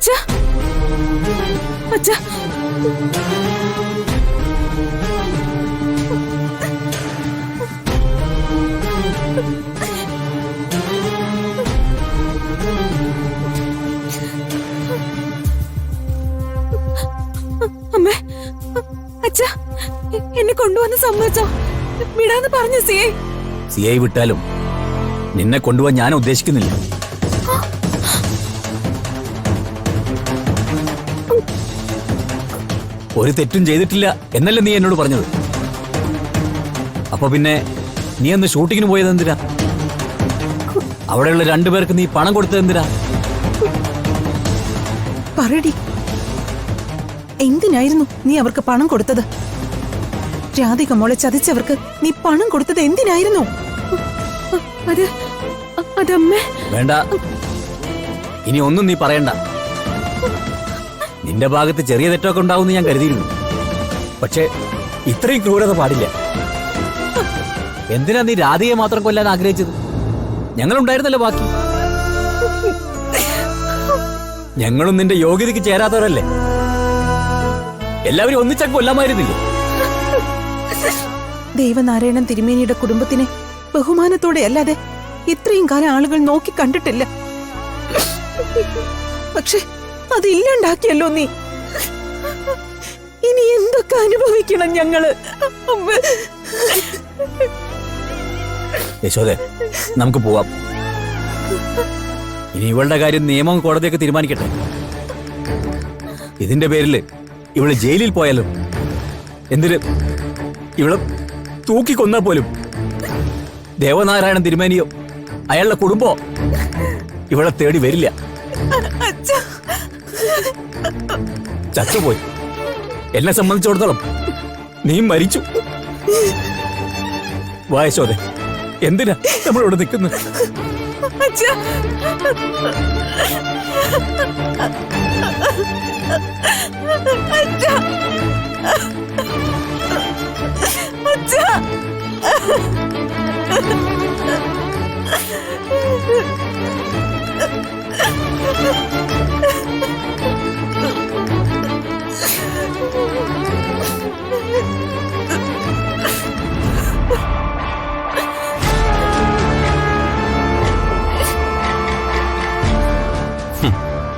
അച്ഛാ അച്ഛാ അമ്മേ അച്ഛാ എന്നെ കൊണ്ടുവന്ന് സമ്മതിച്ചോ? വിടാന്ന് പറഞ്ഞു സിഐ വിട്ടാലും നിന്നെ കൊണ്ടുപോകാൻ ഞാൻ ഉദ്ദേശിക്കുന്നില്ല. ഒരു തെറ്റും ചെയ്തിട്ടില്ല എന്നല്ലേ നീ എന്നോട് പറഞ്ഞത്? അപ്പൊ പിന്നെ നീ അന്ന് ഷൂട്ടിങ്ങിന് പോയത് എന്തിനാ? അവിടെയുള്ള രണ്ടുപേർക്ക് നീ പണം കൊടുത്തത് എന്തിനാ? പറയടി, എന്തിനായിരുന്നു നീ അവർക്ക് പണം കൊടുത്തത്? രാധിക മോളെ ചതിച്ചവർക്ക് നീ പണം കൊടുത്തത് എന്തിനായിരുന്നു? അതമ്മേ. വേണ്ട, ഇനി ഒന്നും നീ പറയണ്ട. നിന്റെ ഭാഗത്ത് ചെറിയ തെറ്റൊക്കെ ഉണ്ടാവുമെന്ന് ഞാൻ കരുതിയിരുന്നു. പക്ഷേ ഇത്രയും ക്രൂരത പാടില്ല. എന്തിനാ നീ രാധികയെ മാത്രം കൊല്ലാൻ ആഗ്രഹിച്ചത്? ഞങ്ങളുണ്ടായിരുന്നല്ലോ ബാക്കി. ഞങ്ങളും നിന്റെ യോഗ്യതയ്ക്ക് ചേരാത്തവരല്ലേ? എല്ലാവരും ഒന്നിച്ചങ്ങ് കൊല്ലാമായിരുന്നില്ലേ? ദേവനാരായണൻ തിരുമേനിയുടെ കുടുംബത്തിനെ ബഹുമാനത്തോടെ അല്ലാതെ ഇത്രയും കാലം ആളുകൾ നോക്കി കണ്ടിട്ടില്ല. പക്ഷെ അതില്ലാണ്ടാക്കിയല്ലോ നീ. ഇനി എന്തൊക്കെ അനുഭവിക്കണം ഞങ്ങള്? യശോദേ, നമുക്ക് പോവാം. ഇനി ഇവളുടെ കാര്യം നിയമം കോടതിയൊക്കെ തീരുമാനിക്കട്ടെ. ഇതിന്റെ പേരില് ഇവള് ജയിലിൽ പോയാലും എന്തിന് ഇവളെ തൂക്കിക്കൊന്നാ പോലും ദേവനാരായണൻ തിരുമേനിയോ അയാളുടെ കുടുംബോ ഇവളെ തേടി വരില്ല. ചത്തുപോയി. എന്നെ സംബന്ധിച്ചിടത്തോളം നീ മരിച്ചു. വായശോദേ, എന്തിനാ നമ്മളിവിടെ നിൽക്കുന്നത്?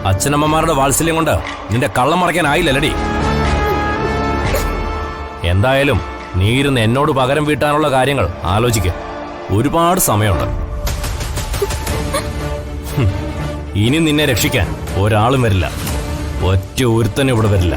അച്ഛനമ്മമാരുടെ വാത്സല്യം കൊണ്ട് നിന്റെ കള്ളം മറയ്ക്കാനായില്ലല്ലടി. എന്തായാലും നീ ഇരുന്ന് എന്നോട് പകരം വീട്ടാനുള്ള കാര്യങ്ങൾ ആലോചിക്ക. ഒരുപാട് സമയമുണ്ട്. ഇനി നിന്നെ രക്ഷിക്കാൻ ഒരാളും വരില്ല. ഒറ്റ ഒരുത്തനും ഇവിടെ വരില്ല.